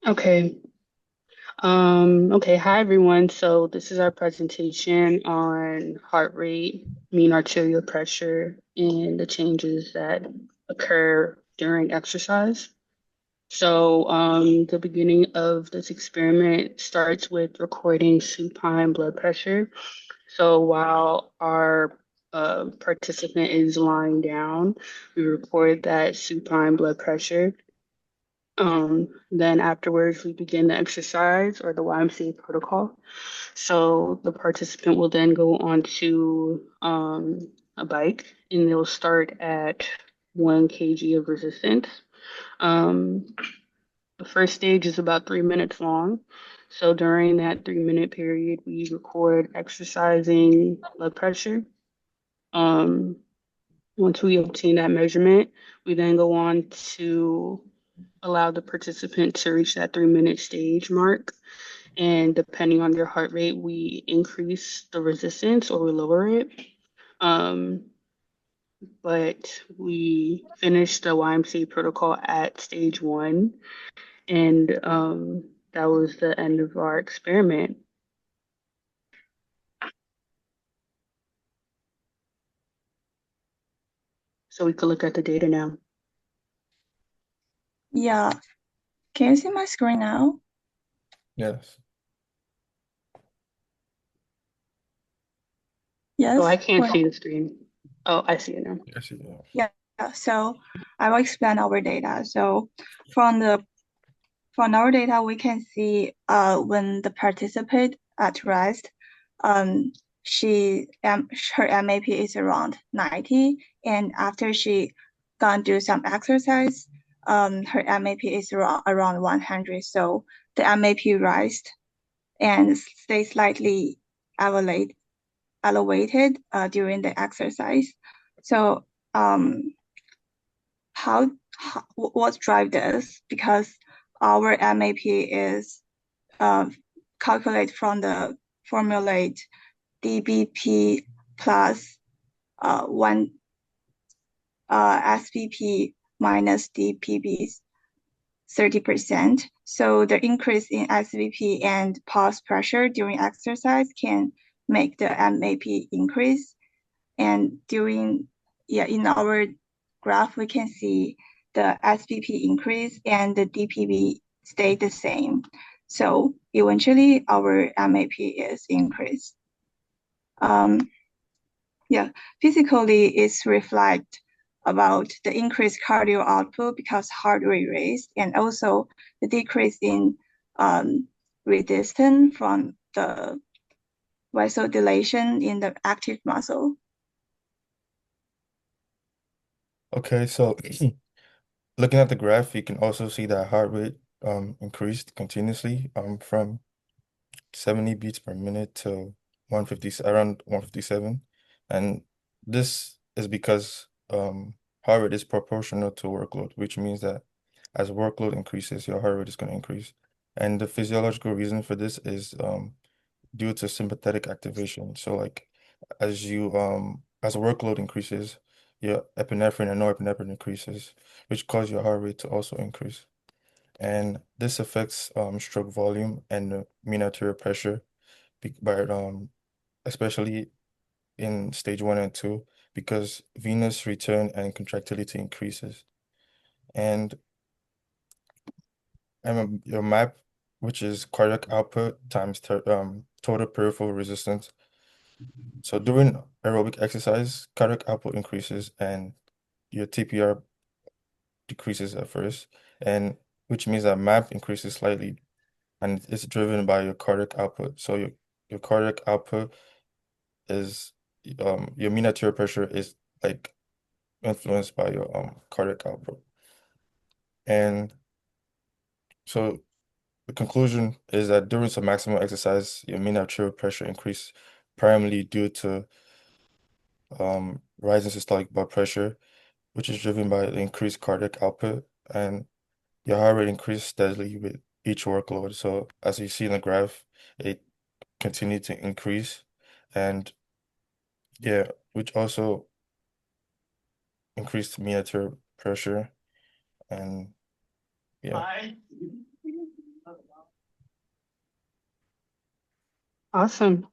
Okay. Okay. Hi, everyone. So this is our presentation on heart rate, mean arterial pressure, and the changes that occur during exercise. The beginning of this experiment starts with recording supine blood pressure. So while our participant is lying down, we record that supine blood pressure. Then afterwards, we begin the exercise or the YMCA protocol. So the participant will then go onto a bike and they'll start at 1 kg of resistance. Um, the first stage is about 3 minutes long. So during that 3 minute period, we record exercising blood pressure. Um, Once we obtain that measurement, we then go on to allow the participant to reach that 3 minute stage mark. And depending on your heart rate, we increase the resistance or we lower it. Um, but we finished the YMCA protocol at stage one, and that was the end of our experiment. So we could look at the data now. Yeah, can you see my screen now? Yes. Oh, I Yes. can't see the screen. Oh, I see it now. Yes, yeah. Yeah, so I will explain our data. So from the from our data, we can see when the participant at rest, um her MAP is around 90, and after she gonna do some exercise, her MAP is around 100. So the MAP rise and stay slightly elevated during the exercise. So um, what drive this? Because our MAP is calculated from the formulate DBP plus one SBP minus DPB 30%. So the increase in SVP and pulse pressure during exercise can make the MAP increase. And in our graph, we can see the SVP increase and the DPB stay the same. So eventually our MAP is increased. Um, yeah, physically it's reflect about the increased cardio output because heart rate raised, and also the decrease in resistance from the vasodilation in the active muscle. Okay, so looking at the graph, you can also see that heart rate increased continuously from 70 beats per minute to 150 around 157. And this is because heart rate is proportional to workload, which means that as workload increases, your heart rate is going to increase. And the physiological reason for this is due to sympathetic activation. So like as workload increases, your epinephrine and norepinephrine increases, which cause your heart rate to also increase. And this affects stroke volume and the mean arterial pressure by especially in stage one and two because venous return and contractility increases. And your MAP, which is cardiac output times total peripheral resistance. So during aerobic exercise, cardiac output increases and your TPR decreases at first, and which means that MAP increases slightly, and it's driven by your cardiac output. So your cardiac output is your mean arterial pressure is like influenced by your cardiac output. And so the conclusion is that during some maximal exercise, your mean arterial pressure increase primarily due to rising systolic blood pressure, which is driven by the increased cardiac output, and your heart rate increases steadily with each workload. So as you see in the graph, it continued to increase, and yeah, which also increased mean arterial pressure, and yeah. Awesome.